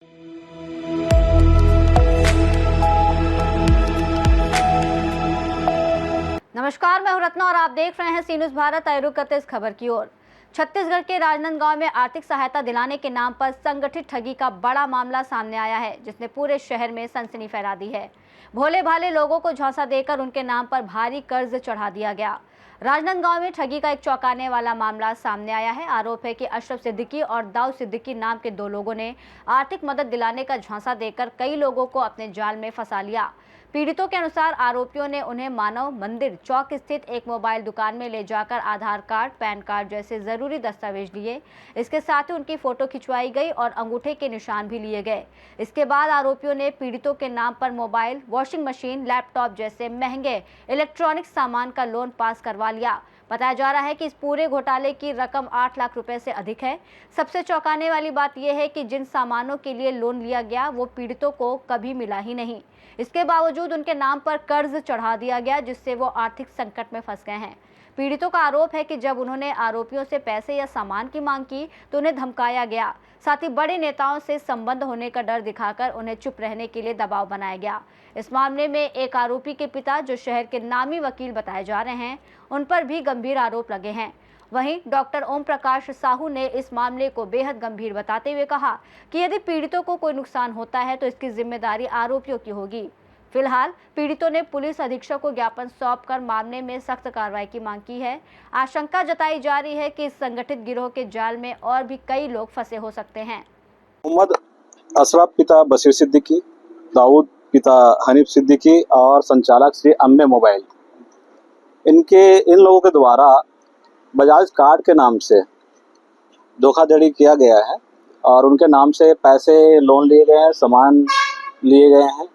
नमस्कार, मैं हूं रत्ना और आप देख रहे हैं सी न्यूज़ भारत। आइए रुक करते इस खबर की ओर। छत्तीसगढ़ के राजनांदगांव में आर्थिक सहायता दिलाने के नाम पर संगठित ठगी का बड़ा मामला सामने आया है, जिसने पूरे शहर में सनसनी फैला दी है। भोले भाले लोगों को झांसा देकर उनके नाम पर भारी कर्ज चढ़ा दिया गया। राजनांदगांव में ठगी का एक चौंकाने वाला मामला सामने आया है। आरोप है कि अशरफ सिद्दीकी और दाऊद सिद्दीकी नाम के दो लोगों ने आर्थिक मदद दिलाने का झांसा देकर कई लोगों को अपने जाल में फंसा लिया। पीड़ितों के अनुसार आरोपियों ने उन्हें मानव मंदिर चौक स्थित एक मोबाइल दुकान में ले जाकर आधार कार्ड, पैन कार्ड जैसे जरूरी दस्तावेज लिए। इसके साथ ही उनकी फोटो खिंचवाई गई और अंगूठे के निशान भी लिए गए। इसके बाद आरोपियों ने पीड़ितों के नाम पर मोबाइल, वॉशिंग मशीन, लैपटॉप जैसे महंगे इलेक्ट्रॉनिक सामान का लोन पास करवा लिया। बताया जा रहा है कि इस पूरे घोटाले की रकम 8 लाख रुपए से अधिक है। सबसे चौंकाने वाली बात यह है कि जिन सामानों के लिए लोन लिया गया वो पीड़ितों को कभी मिला ही नहीं। इसके बावजूद उनके नाम पर कर्ज चढ़ा दिया गया, जिससे वो आर्थिक संकट में फंस गए हैं। पीड़ितों का आरोप है कि जब उन्होंने आरोपियों से पैसे या सामान की मांग की तो उन्हें धमकाया गया। साथ ही बड़े नेताओं से संबंध होने का डर दिखाकर उन्हें चुप रहने के लिए दबाव बनाया गया। इस मामले में एक आरोपी के पिता, जो शहर के नामी वकील बताए जा रहे हैं, उन पर भी गंभीर आरोप लगे हैं। वहीं डॉक्टर ओम प्रकाश साहू ने इस मामले को बेहद गंभीर बताते हुए कहा कि यदि पीड़ितों को कोई नुकसान होता है तो इसकी जिम्मेदारी आरोपियों की होगी। फिलहाल पीड़ितों ने पुलिस अधीक्षक को ज्ञापन सौंपकर मामले में सख्त कार्रवाई की मांग की है। आशंका जताई जा रही है कि इस संगठित गिरोह के जाल में और भी कई लोग फंसे हो सकते हैं। मोहम्मद अशरफ पिता बशीर सिद्दीकी, दाऊद पिता हनीफ सिद्दीकी और संचालक श्री अम्बे मोबाइल, इन लोगों के द्वारा बजाज कार्ड के नाम से धोखाधड़ी किया गया है और उनके नाम से पैसे लोन लिए गए हैं, सामान लिए गए हैं।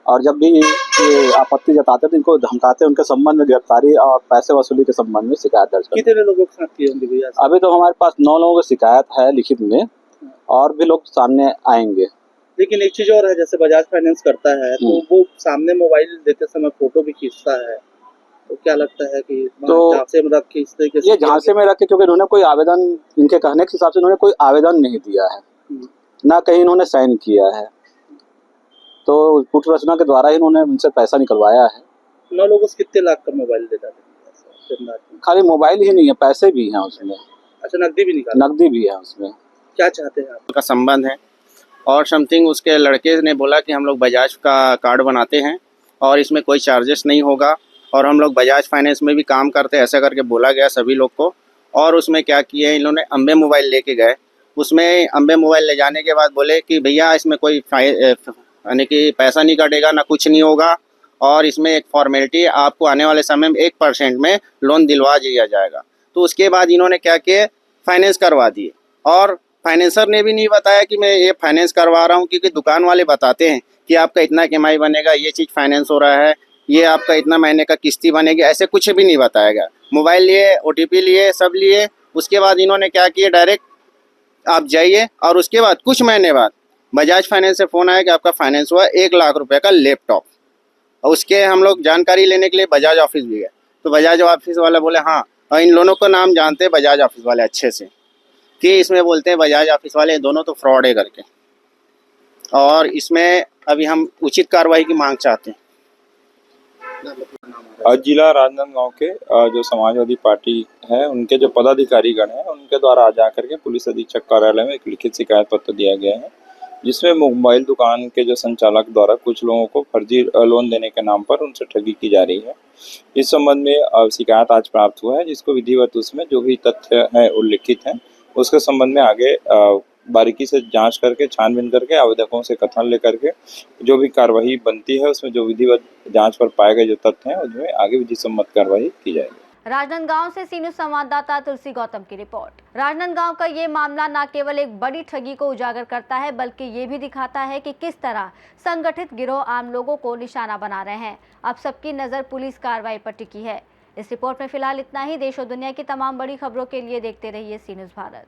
और जब भी ये आपत्ति जताते हैं तो इनको धमकाते हैं। उनके संबंध में गिरफ्तारी और पैसे वसूली के संबंध में शिकायत दर्ज करते हैं। कितने लोगों के साथ किए होंगे भैया? अभी तो हमारे पास 9 लोगों की शिकायत है लिखित में, और भी लोग सामने आएंगे। लेकिन एक चीज और है, जैसे बजाज फाइनेंस करता है तो वो सामने मोबाइल देते समय फोटो भी खींचता है, तो क्या लगता है कि तो झांसे में रख के इस तरीके से ये झांसे में रख के, क्योंकि इन्होंने कोई आवेदन, इनके कहने के हिसाब से इन्होंने कोई आवेदन नहीं दिया है, ना कहीं इन्होंने साइन किया है, तो गुट रचना के द्वारा ही इन्होंने उनसे पैसा निकलवाया है। 9 लोगों से कितने लाख का मोबाइल देता है? खाली मोबाइल ही नहीं है, पैसे भी हैं उसमें। अच्छा, नकदी भी निकाला? नकदी भी है उसमें। क्या चाहते हैं आप? का संबंध है और समथिंग उसके लड़के ने बोला कि हम लोग बजाज का कार्ड बनाते हैं और इसमें कोई चार्जेस नहीं होगा और हम लोग बजाज फाइनेंस में भी काम करते हैं, ऐसा करके बोला गया सभी लोग को। और उसमें क्या किए, इन लोगों ने अम्बे मोबाइल लेके गए। उसमें अम्बे मोबाइल ले जाने के बाद बोले कि भैया इसमें कोई यानी कि पैसा नहीं कटेगा, ना कुछ नहीं होगा, और इसमें एक फॉर्मेलिटी, आपको आने वाले समय में 1% में लोन दिलवा दिया जाएगा। तो उसके बाद इन्होंने क्या किए, फाइनेंस करवा दिए। और फाइनेंसर ने भी नहीं बताया कि मैं ये फाइनेंस करवा रहा हूँ, क्योंकि दुकान वाले बताते हैं कि आपका इतना कमाई बनेगा, ये चीज़ फाइनेंस हो रहा है, ये आपका इतना महीने का किस्ती बनेगी, ऐसे कुछ भी नहीं बताया गया। मोबाइल लिए, OTP लिए, सब लिए। उसके बाद इन्होंने क्या किया, डायरेक्ट आप जाइए, और उसके बाद कुछ महीने बाद बजाज फाइनेंस से फ़ोन आया कि आपका फाइनेंस हुआ 1 लाख रुपए का लैपटॉप। और उसके हम लोग जानकारी लेने के लिए बजाज ऑफिस भी गए, तो बजाज ऑफिस वाला बोले हाँ, और इन दोनों का नाम जानते हैं बजाज ऑफिस वाले अच्छे से, कि इसमें बोलते हैं बजाज ऑफिस वाले दोनों तो फ्रॉड है करके। और इसमें अभी हम उचित कार्रवाई की मांग चाहते हैं। जिला राजनांदगांव के जो समाजवादी पार्टी है, उनके जो पदाधिकारीगण हैं, उनके द्वारा आज आकर के पुलिस अधीक्षक कार्यालय में एक लिखित शिकायत पत्र दिया गया है, जिसमें मोबाइल दुकान के जो संचालक द्वारा कुछ लोगों को फर्जी लोन देने के नाम पर उनसे ठगी की जा रही है। इस संबंध में शिकायत आज प्राप्त हुआ है, जिसको विधिवत उसमें जो भी तथ्य है उल्लिखित हैं, उसके संबंध में आगे बारीकी से जांच करके, छानबीन करके, आवेदकों से कथन लेकर के जो भी कार्रवाई बनती है, उसमें जो विधिवत जांच पर पाए गए जो तथ्य हैं, उसमें आगे विधि सम्मत कार्रवाई की जाएगी। राजनांदगांव से सी न्यूज़ संवाददाता तुलसी गौतम की रिपोर्ट। राजनांदगांव का ये मामला न केवल एक बड़ी ठगी को उजागर करता है, बल्कि ये भी दिखाता है कि किस तरह संगठित गिरोह आम लोगों को निशाना बना रहे हैं। अब सबकी नजर पुलिस कार्रवाई पर टिकी है। इस रिपोर्ट में फिलहाल इतना ही। देश और दुनिया की तमाम बड़ी खबरों के लिए देखते रहिए सी न्यूज़ भारत।